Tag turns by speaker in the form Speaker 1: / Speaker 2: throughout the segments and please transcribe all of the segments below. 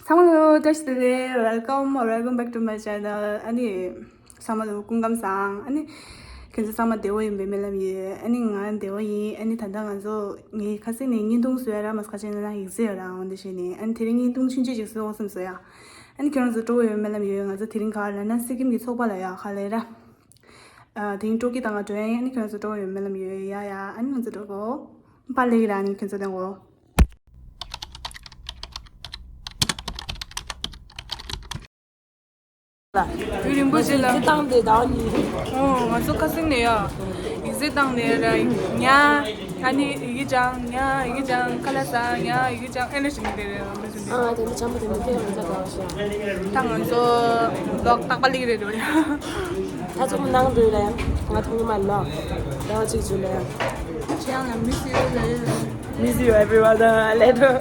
Speaker 1: Hello, today welcome back to my channel. Ani sama lu kungam sang. Ani kenzo sama dewa yin be melam ye. Ani ngan dewa yin. Ani tanda ngan zo ni kasi ni ngin dong suya ra mas kasi na exi ra onda shi ni. Ani tering ngin dong chinji jik so sim suya. Ani kero zo dewa yin melam ye ngan zo tering ka la na sikim ni soba la ya khale ra. Tering toki tanga joy. Ani kero zo dewa yin melam ye ya. Ani ngan zo dewa pale ra ni kenzo dewa. 요즘 보실라.
Speaker 2: 땅데 나니.
Speaker 1: 맞아 카싱네요. 이제 땅내라 냐 아니 이게 장냐 이게 장 칼라상냐 이게 장 에너지인데요.
Speaker 2: 아, 근데 전부 다 밑에 가서.
Speaker 1: 당은서 럭딱 빨리 그래요.
Speaker 2: 다 좀 나가들래. 나 통이 말라. 내가 지금 줄래.
Speaker 1: 지향은 miss you.
Speaker 2: Miss you everyone. Later.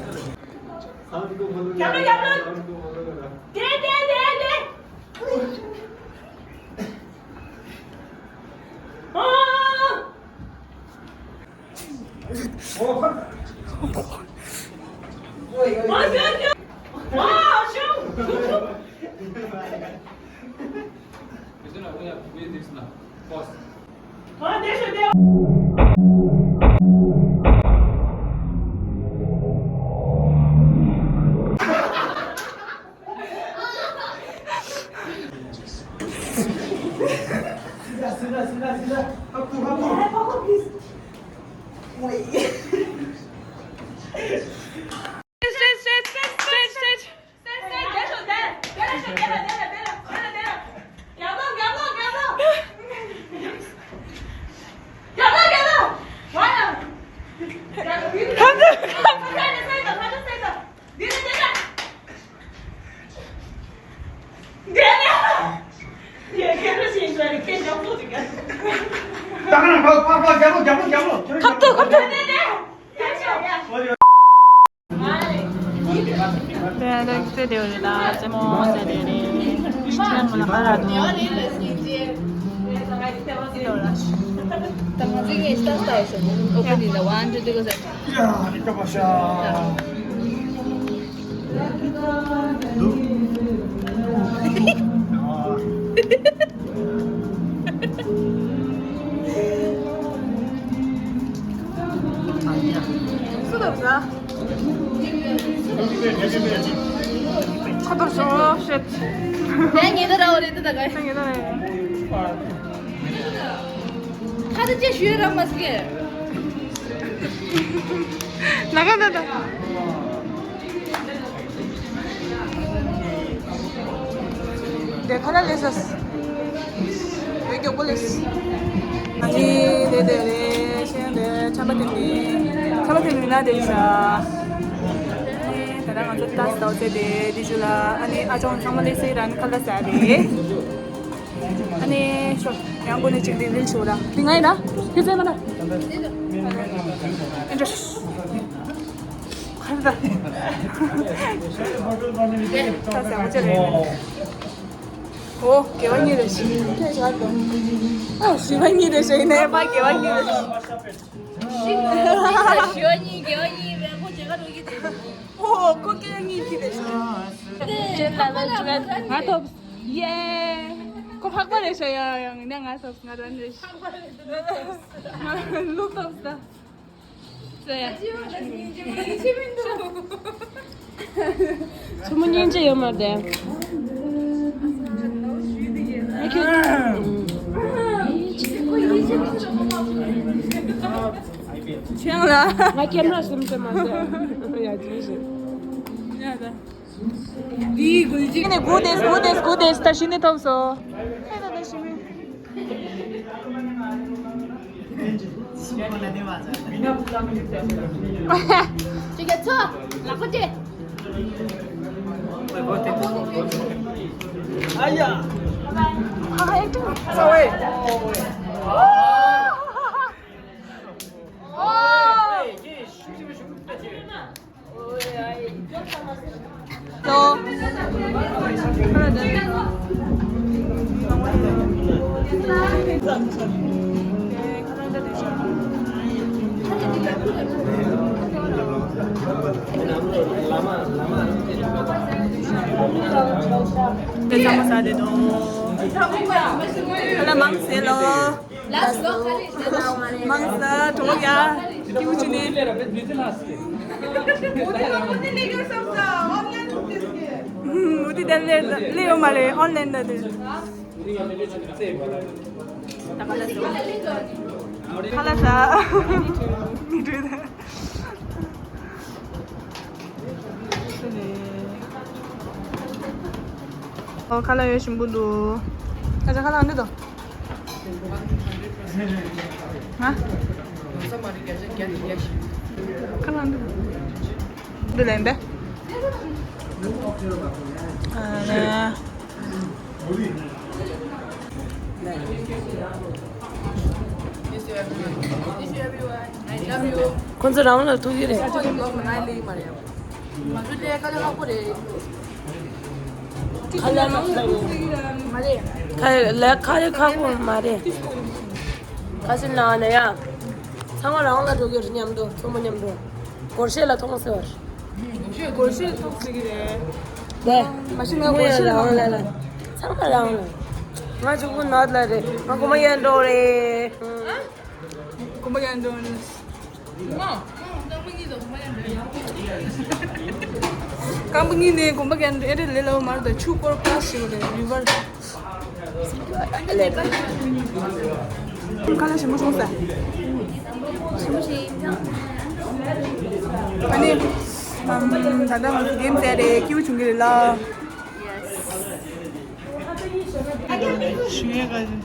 Speaker 2: 되려다 제모 세리리 시키는 하나도
Speaker 3: Estamos aquí en esta estación. Opening the one, two, three, go.
Speaker 4: 야, 이거 보자.
Speaker 1: 수도 없어. 카톡 쉣.
Speaker 3: Then you know what it is.
Speaker 1: 생기네.
Speaker 3: How did you shoot on my skin?
Speaker 1: 나간다. 네, 카날 레서스. 여기 올렸어. 아니, 네네네. 시행들 참아듣니 나대사. 다랑한 좋다 어제데 디줄라 아니 아종 상만레스라는 칼라사리. 아니, 쇼 양분의 증딩을 쇼라. 딩아이나? 괜찮아. 인트레스. 가자. 자, 어제래. 오, 개완이래 씨. 시완이래 씨네 봐 개완이래 씨.
Speaker 3: 시원이 개원이 왜 제가 여기 돼?
Speaker 1: 오, 꽃게양이 기대시.
Speaker 2: 아도 예.
Speaker 1: 꼭 학벌에서야 그냥 가서 나도 씨. 룩도 없어. 저야.
Speaker 2: 주문이 이제 요마데.
Speaker 1: 취향나.
Speaker 2: 나 캠era 심지 마세요. 야, 진짜.
Speaker 1: 야다. 이 굴지네 고데스 다시네 톱소. 해다 다시미.
Speaker 3: 지금 쳐. 나쁘지?
Speaker 1: 아, 액팅. 서웨이. 너
Speaker 4: lama
Speaker 1: Pensamos a dedo. Ala mangselo. Mangsa toya. Kiuchini. Uti dalle leo male online dade. Kalasa. Kala yaşım bulu. Aja kala ande do. Ha? Kala ande. Dulembe. Ana.
Speaker 2: Kung saan ako natuloy rin. Kaya kako mare. Kasi na ya. Sama lang na dogyo nyamdo, tomo nyamdo. Korshe la tomo sevar.
Speaker 1: Gorshi çok sigire.
Speaker 2: 네.
Speaker 1: 맛있는 거 gorshi la.
Speaker 2: sama lang na. Nga chuko not la re. Makumayan do re.
Speaker 1: Kumbaga andun. Kambingine kumbaga andun. Ere lelo marda chukor pasi ore river. Kala shi mushung sa. 아니, 단단한 게임 때에 키우 중계라. 중요해가지고.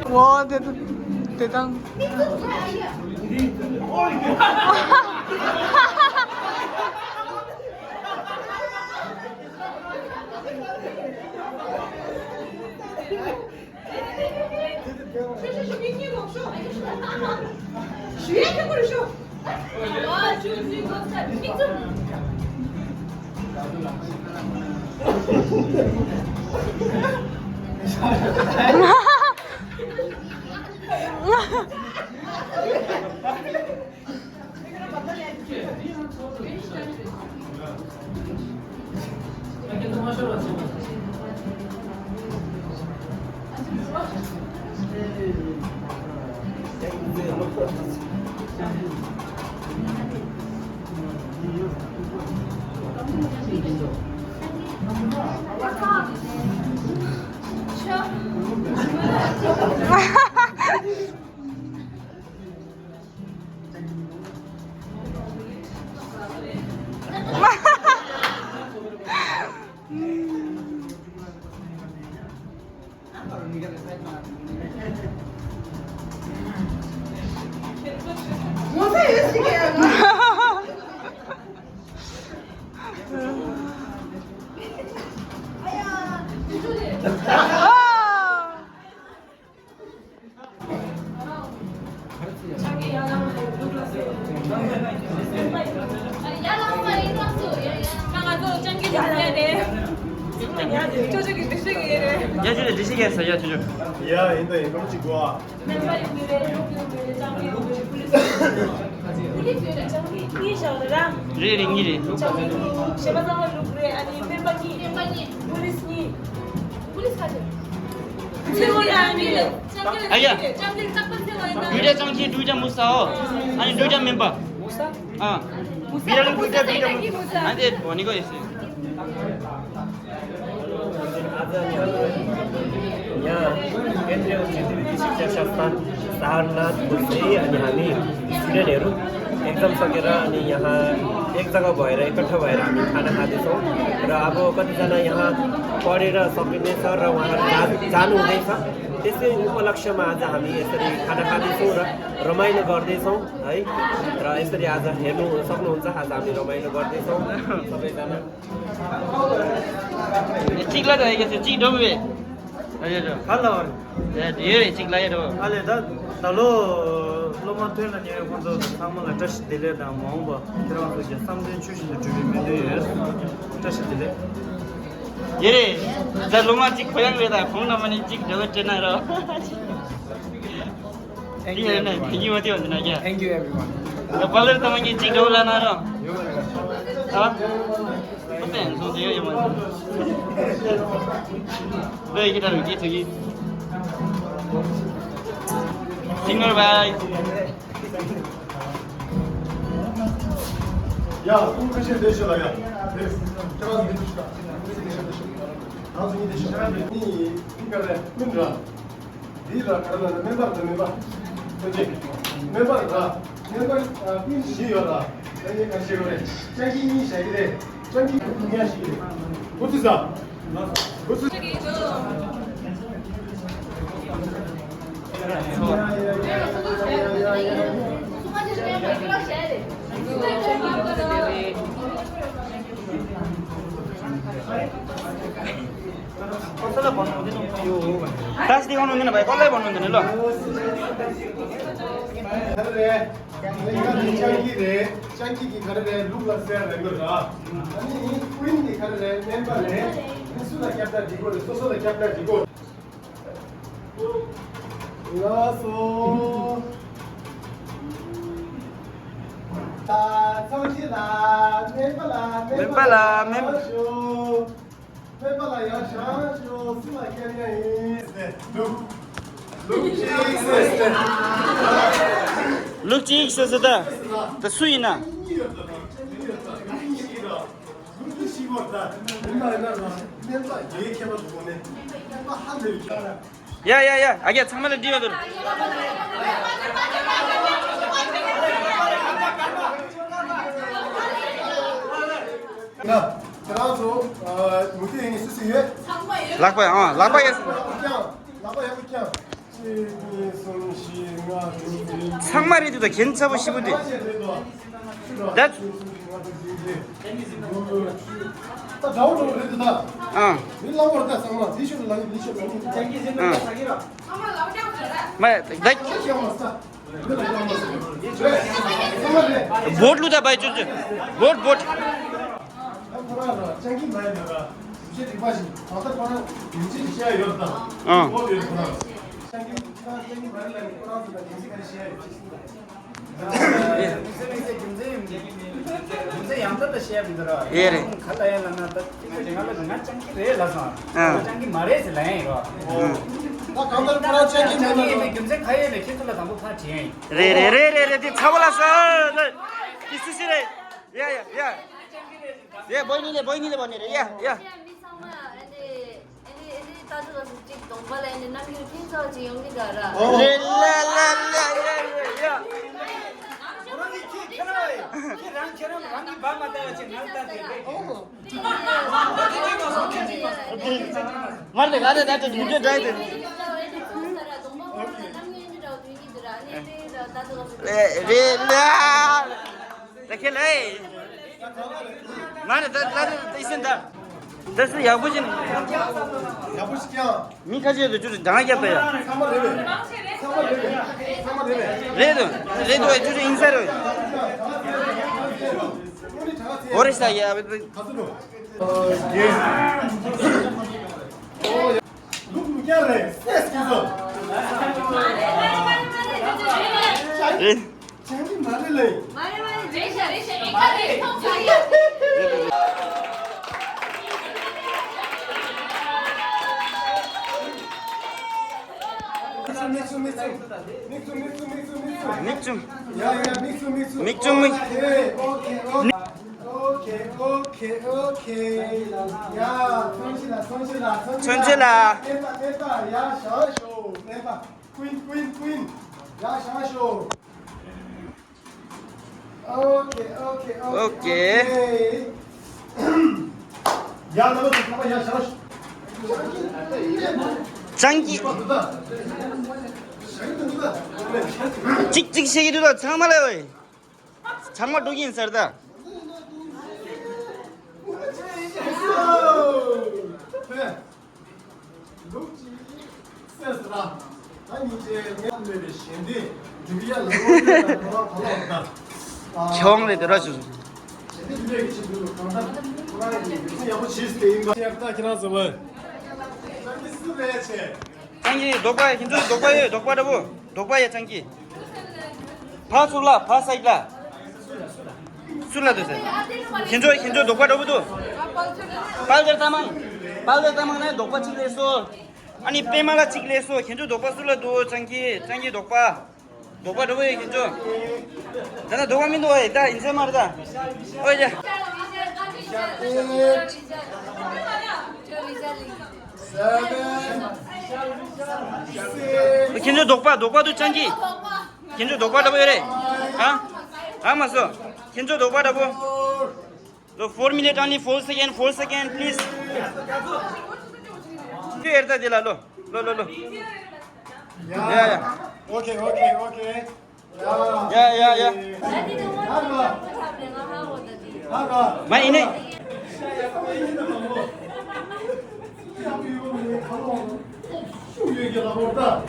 Speaker 1: 와, 대단.
Speaker 5: 야주를 드시겠어요, 야주.
Speaker 4: Ja, hinter kommt die Goa.
Speaker 5: 리링이리. 아야. 유자 정치 누자 무사오. 아니 누자 멤버. 무사? 아. 미라는 누자 무사. 안돼 뭐니고 있어요.
Speaker 6: यहाँ केन्द्रीय उच्च शिक्षा संस्थान सारनाथ बुझ्दै अनि हामी स्टुडेन्टहरू एक्जाम सकेर अनि यहाँ एक जग्गा भएर एकट्ठा भएर हामी खाना खाँदैछौँ र अब कतिजना यहाँ पढेर सकिनेछ र उहाँहरू जानु हुँदैछ त्यसै उपलक्ष्यमा आज हामी यसरी खाना खाँदैछौँ र रमाइलो गर्दैछौँ है र यसरी आज हेर्नु सक्नुहुन्छ आज हामी रमाइलो गर्दैछौँ सबैजना
Speaker 5: चिक्ला त आएको थियो चिक डोबे हजुर
Speaker 4: Hello.
Speaker 5: धेरै चिक लागेर
Speaker 4: Ale da dalo lo manten na ne quando samo la tash dile da mamba. Pero que ya samden chushin de jubi me de tash dile.
Speaker 5: धेरै जलोमा चिक खोयाङ बेदा फोन नमाने चिक ढोगे ट्रेन र थ्याङ्क यू मात्रै भन्दैन क्या
Speaker 6: थ्याङ्क यू एभ्रिवान
Speaker 5: बल्ल तपाईँले चिक ढोग लान र कतै हेर्नु सोच्यो यो मान्छे ल केटाहरू के छ कि सिङ्गर भाइ
Speaker 4: Ya, bu kaçın değişiyorlar ya. Biraz gidişler. Nasıl gidişler? Ni kadar minra. Dira kadar member. Peki. Member da. Member bir şey var. Ne kaçıyor oraya? Sanki iyi şey de. Sanki iyi şey. Bu tuzda. Bu tuz.
Speaker 5: Class देखाउनु हुँदैन भाइ कसलाई भन्नु हुँदैन ल
Speaker 4: Sanki ki karede lugla ser rengerda. Ani queen ki karede member le. Isu da captain digo, soso da captain digo. Laso. Ta sanki la member la. Member la ya şaşo. Sula kenya is. Look sister.
Speaker 5: Look चिक छ त सुइना या आगे छामाले दियो त लाग्पाइ 상마리도 다 괜찮아 시부디. That. बोट लुदा भाइ जुन बोट रे छाबलास किसिरे या बहिनीले भने रे या मार्दै गाडे दाटे जुजे ड्राइभर रे देखले माने दाटे इसन दा दस याबु진 미카지도 좀 당하게 했어요. 레도 좀 인사로. 오래사 야.
Speaker 4: 오케이. 야, 손실아.
Speaker 5: 천천라.
Speaker 4: 내봐. 야, 샤쇼. 내봐. 퀸. 야, 샤쇼.
Speaker 5: 오케이.
Speaker 4: 야, 너도 잠깐만, 야, 잠깐.
Speaker 5: 장기. 찍찍 세기도 정말요. 정말 독이 인사다.
Speaker 4: 그래. 녹지 센스라. 아니 이제 내가 신디 주비야 로고가 돌아온다.
Speaker 5: 형을 들어줘.
Speaker 4: 신디 친구 강사 돌아야지. 무슨 야구 시스템인가? 약다 기나서면. 자기 스레체.
Speaker 5: 장기 녹바에 긴조 녹바에 녹바라고. 녹바에 장기. 파 술라 파 사이라. 술라 되세. 긴조 녹바라고도. 빨들 타망 나 녹바 찍래서. 아니 빼말라 찍래서 긴조 녹바 술라도 장기 녹바라고 긴조. 나나 녹아민도 와 있다 인사 말다. 어이자. 긴조 녹바도 장기. 긴조 녹바라고 이래. 아 맞어. 긴조 녹바라고. So 4 minutes only 4 second please. Erta dila lo. Yeah.
Speaker 4: 오케이.
Speaker 5: Yeah.
Speaker 4: 나가.
Speaker 5: 많이 네.
Speaker 4: 얘기하다 보다.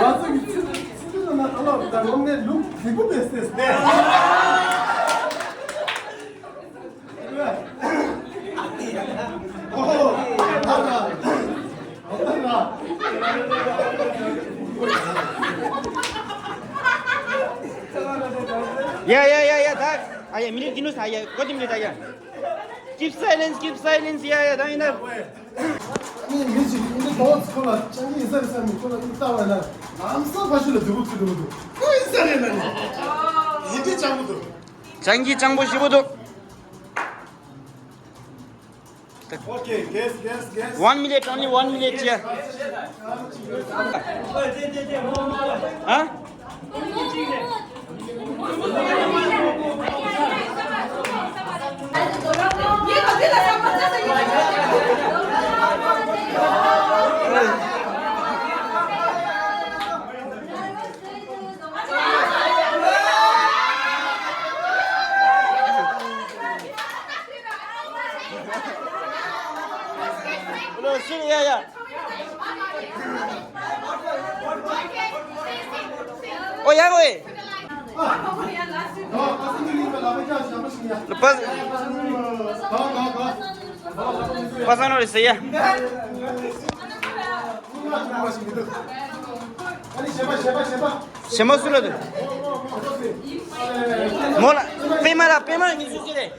Speaker 4: 와서 진짜 나 달라. 너네 룩 되고 됐어.
Speaker 5: Yeah. Dak. Aya minute dinus aya. Kodi minute aya. Keep silence. Yeah. Dah ina.
Speaker 4: 아니 미지 근데 더 스콜라 장기 인사를 사면 콜라 있다와나 남사 바실로 누구 그 인사를 나니 이제 장부도
Speaker 5: 장기 장보 15도.
Speaker 4: 오케이 게스
Speaker 5: 1 minute only 1 minute yeah. Huh? Yeah. Oh ya gue. Lepas. Pasan oleh saya. Siapa suruh tu? Mola, pemala ni suci deh.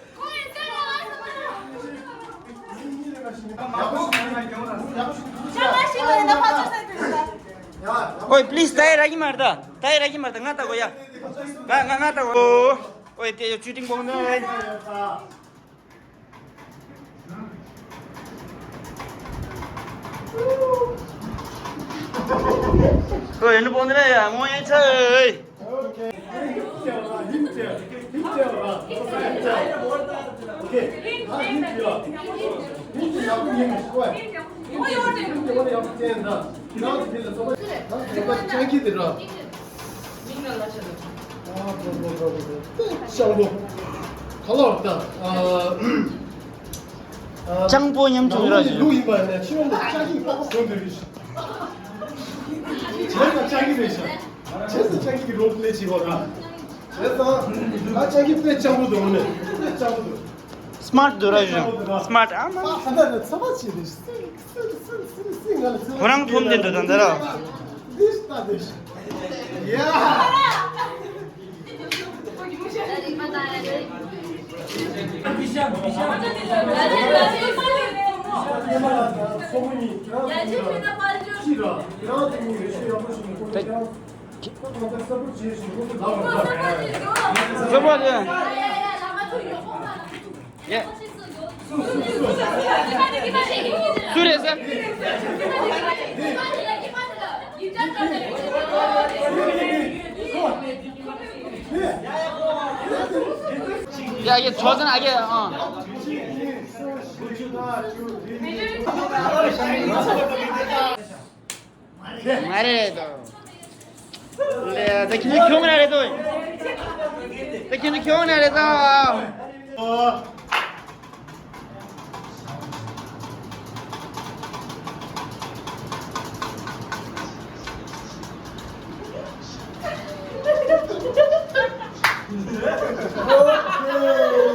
Speaker 5: Oi, please tayar lagi marda. Ngata ko ya. Ngata ko. Oi, te shooting bong na. Oi, ano bong na ya? Mo yan chay. 장보 냠종이라지.
Speaker 4: 로이바네. 치원도 짱이 빡 건드리시. 제가 짱이 되셔. 제가 짱이 롤플레이 지거라. 그래서 나 짱이 때 짱보도 오네. 짱보도.
Speaker 5: Smart duraju. Smart ama.
Speaker 4: 하나는 사바치 되시.
Speaker 5: Orang thum den dan dara.
Speaker 4: 디스타 되시. 야. 소문이 싫어. 이런 분이
Speaker 5: Coba dia. Ya. Sudah sah. 야 이게 저는 이게 말해도 내 근데 경을 해도 내 근데 경을 해도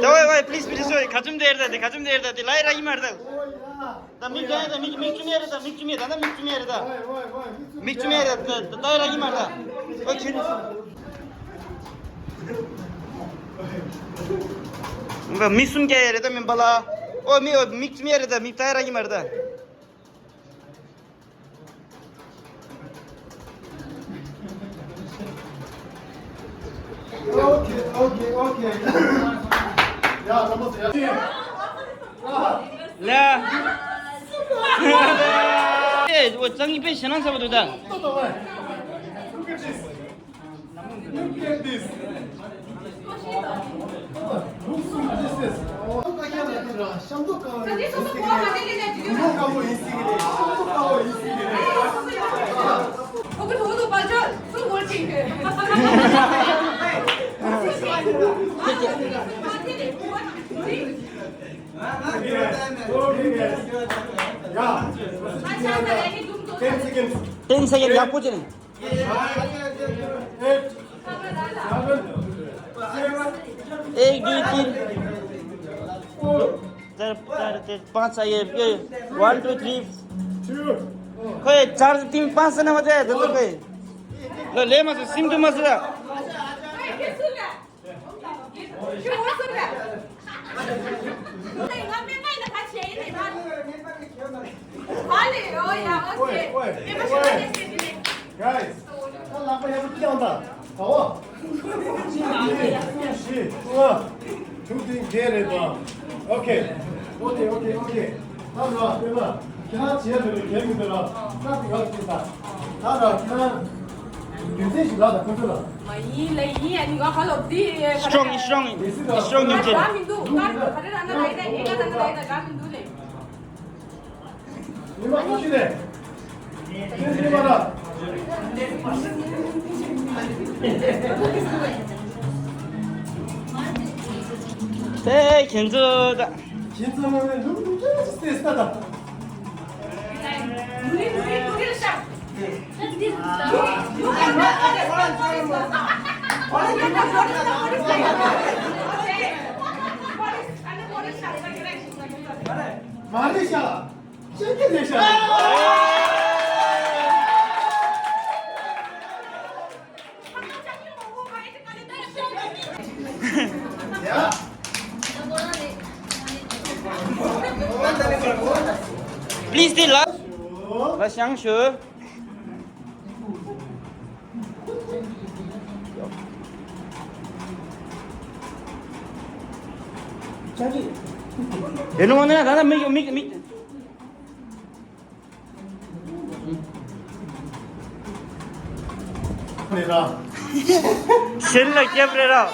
Speaker 5: Давай, please, sorry. Kacım değerde, kacım değerde. Lay rahim arda. Da mik değerde, mik cümeyerde, mik cümeyerde, da mik cümeyerde. Mik cümeyerde, lay rahim arda. Okay. Nga misun ke yerde min bala. O mik cümeyerde, mik lay rahim arda.
Speaker 4: 오케이. 야, 넘었어. 야.
Speaker 5: 라. 예, 뭐 장이 배 신앙 사고도다.
Speaker 4: Look at this. Look at this. 야, 10 seconds.
Speaker 5: 10 second 약 보지네. 1 2 3 4 5 ये 1 2 3 कोई 4 3 5 जना हो जाए तो कोई ले मत सिम तो मत
Speaker 4: Guys, lampa yang putih onda. Tahu? Shooting gear itu. Okay. Tahu? Coba. Kita siap dulu. Game dulu. Tapi kalau kita, tahu kita kita sudah ada kontrol.
Speaker 5: strong engine
Speaker 4: Lima kunci deh. Ini mana?
Speaker 5: 네 견저다
Speaker 4: 진짜는 너무 스트레스다. 말레이시아. 싱글레이시아.
Speaker 5: Please stay la la xiang shu 얘는 오늘 나나 미
Speaker 4: 내가
Speaker 5: 셀라 깨브레라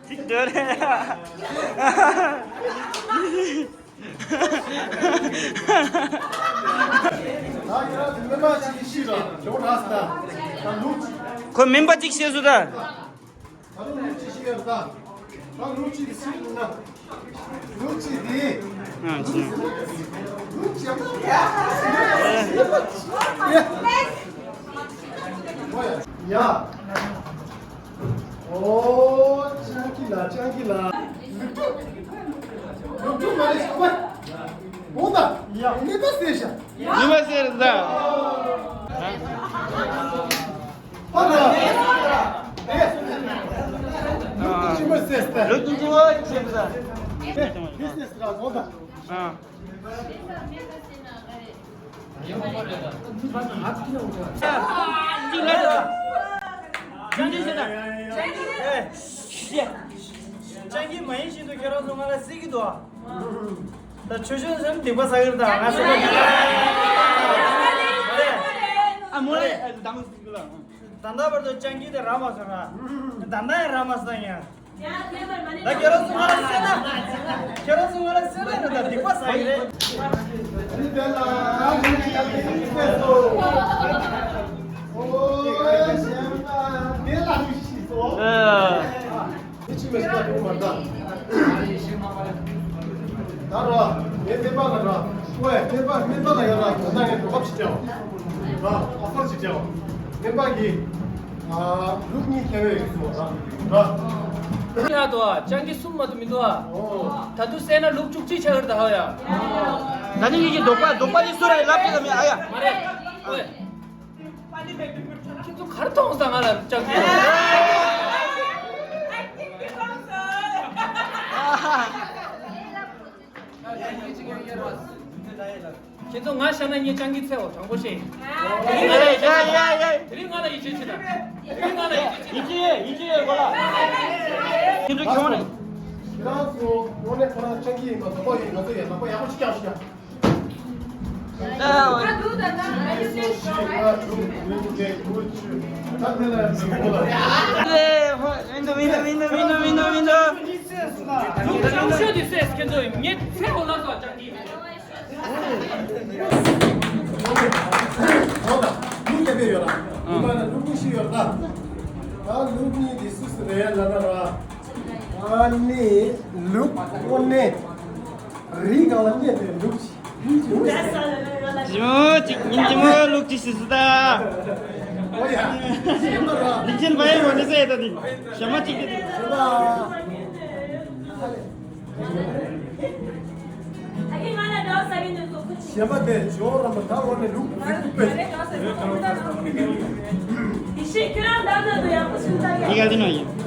Speaker 5: 틱더래 그 멤버 찍시어주다 응
Speaker 4: 야, 오, 짱기라. 좀 말해, 잠깐. 온다. 야, 이거 스테이션.
Speaker 5: 누마세르다
Speaker 4: 하나. 지금 스테이션.
Speaker 5: 럭키 좋아 진짜
Speaker 4: 비즈니스라 온다.
Speaker 5: 찔러다 견디세다 짱기 많이 신도 결혼서 말아 쓰기도 나 조준선 대과 사이다. 아 뭐래? 나무 그거. 단다버도 짱기데 라마스나. 단다에 라마스나야. 나 결혼 좀 하라. 결혼 좀 하라. 나 대과 사이래.
Speaker 4: 나라 내 대박이라 왜 대박이라 세상에 똑같이죠 앞서지죠 대박이 룩니 계획이 있습니다
Speaker 7: 야도 짱기 숨마도 민도아 다도 세나 룩죽지 차거다 하야
Speaker 5: 나는 이게 녹바지 소라에 랍지가면 아야.
Speaker 7: 말해 왜 또 가르통 당하나 짱기 계속 나샤나 이 짱기 세워 장보시
Speaker 5: 야야야.
Speaker 7: 드림 하나 이치치다 드림 하나 이치치다
Speaker 5: 이제 뭐라. 근데 경원에
Speaker 4: 그래서 오늘 그런 전기 뭐 거의 어떻게 뭐 약을 시켜 주시죠
Speaker 7: 장시어디 세스 견도 예 세워 나서 짱기
Speaker 4: 룩게 되어라 이거는 룩이시여라 룩이 디스스네 라나라 아니 룩 오네 리가원네 룩이
Speaker 5: 지모 룩지스다.
Speaker 4: 뭐야
Speaker 5: 린chen भाई होने से ये तो दिन क्षमा चाहिए
Speaker 4: Siapa deh, jual orang tahu orang lu,
Speaker 5: 이거 되나 이게
Speaker 4: 나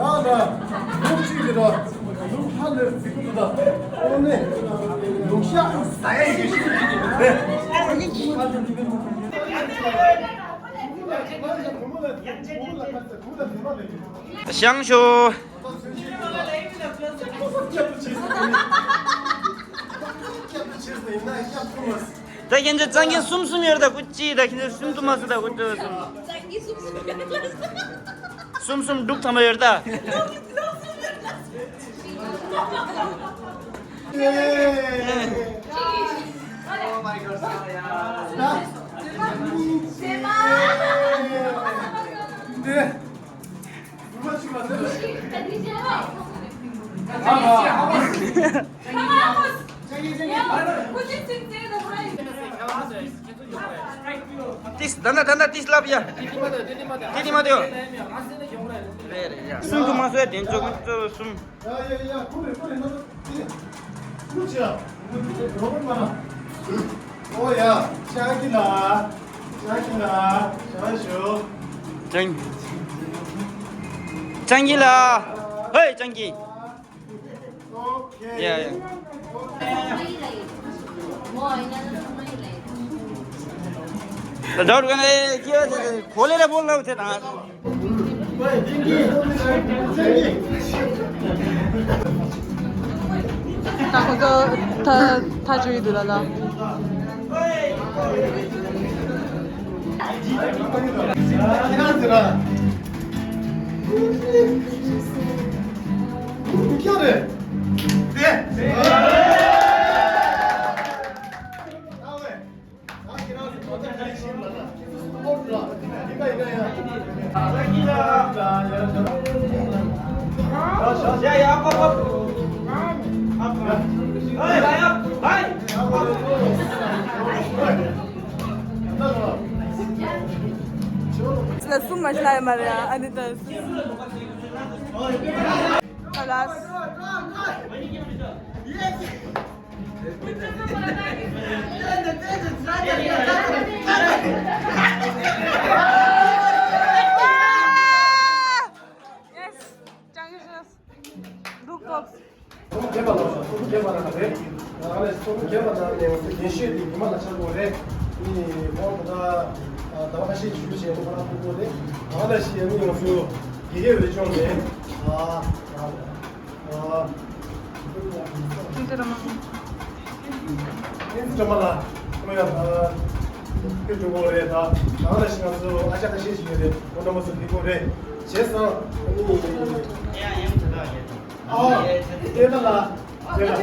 Speaker 4: 룩지기다, 룩하는 비구다, 오늘 룩샤 사야 이게
Speaker 5: 샹쇼 다 현재 짱긴 숨숨이다 굳지 다 현재 숨도 마스다 굳지 숨숨 룩 담아열다
Speaker 4: 네. 누가 지금 왔어요?
Speaker 5: tis danda tis lap ya titi mateo 숨 좀 마셔야 돼 저거 숨
Speaker 4: 야야야 그래 너도 그렇지야 너무 많아 오야 짱기나 잘하쇼
Speaker 5: 짱기라 헤이 짱기
Speaker 4: 오케이
Speaker 5: 야야 दौड़ गए क्या खोलेर बोल्न उठे ना
Speaker 1: 나 그거 다 주의들어라.
Speaker 4: 이란들아 이렇게 하래 네
Speaker 5: 야야 아빠 헤이 라야 하이
Speaker 1: 진짜 숨 마시라 말이야. 아니 나 알았어.
Speaker 4: 너무 개발하셔. 너무 개발하는데 안에서 너무 개발하는 예시들이 그만 찾아오래. 이 뭐보다 나와시 주시에 뭐 하나 보고래. 나와시 여기 무슨 이게 왜 좋은데? 아.
Speaker 1: 힘들어.
Speaker 4: 정말라. 그러면 그 중국어에다 나가는 시간도 아시아 시시에 어떤 모습 비고래. 제서 아, 얘들아. 내가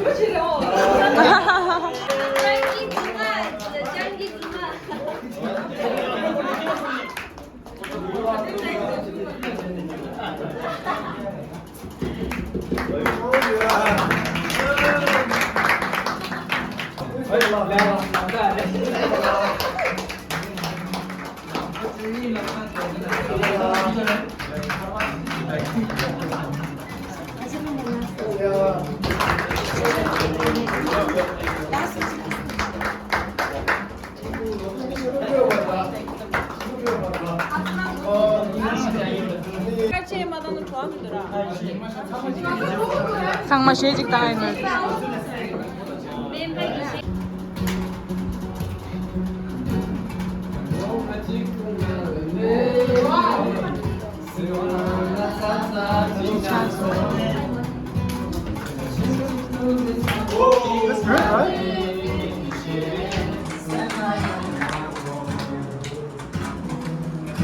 Speaker 1: 상마 시해직 당했는.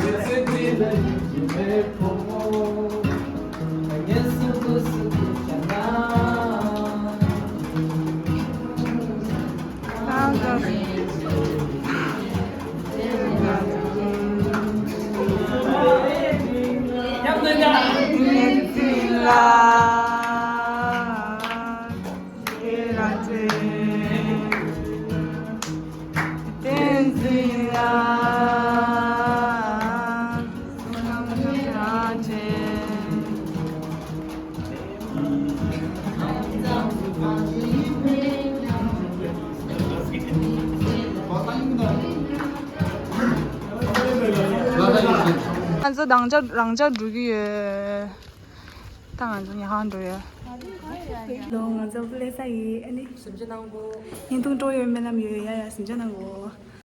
Speaker 4: That's good, right?
Speaker 1: 按照랑자 루기에 당한 중에 한도에. 랑자 플레이사이 아니.
Speaker 2: 심지어나고
Speaker 1: 인통 조에 맨날 미야야 심지어나고.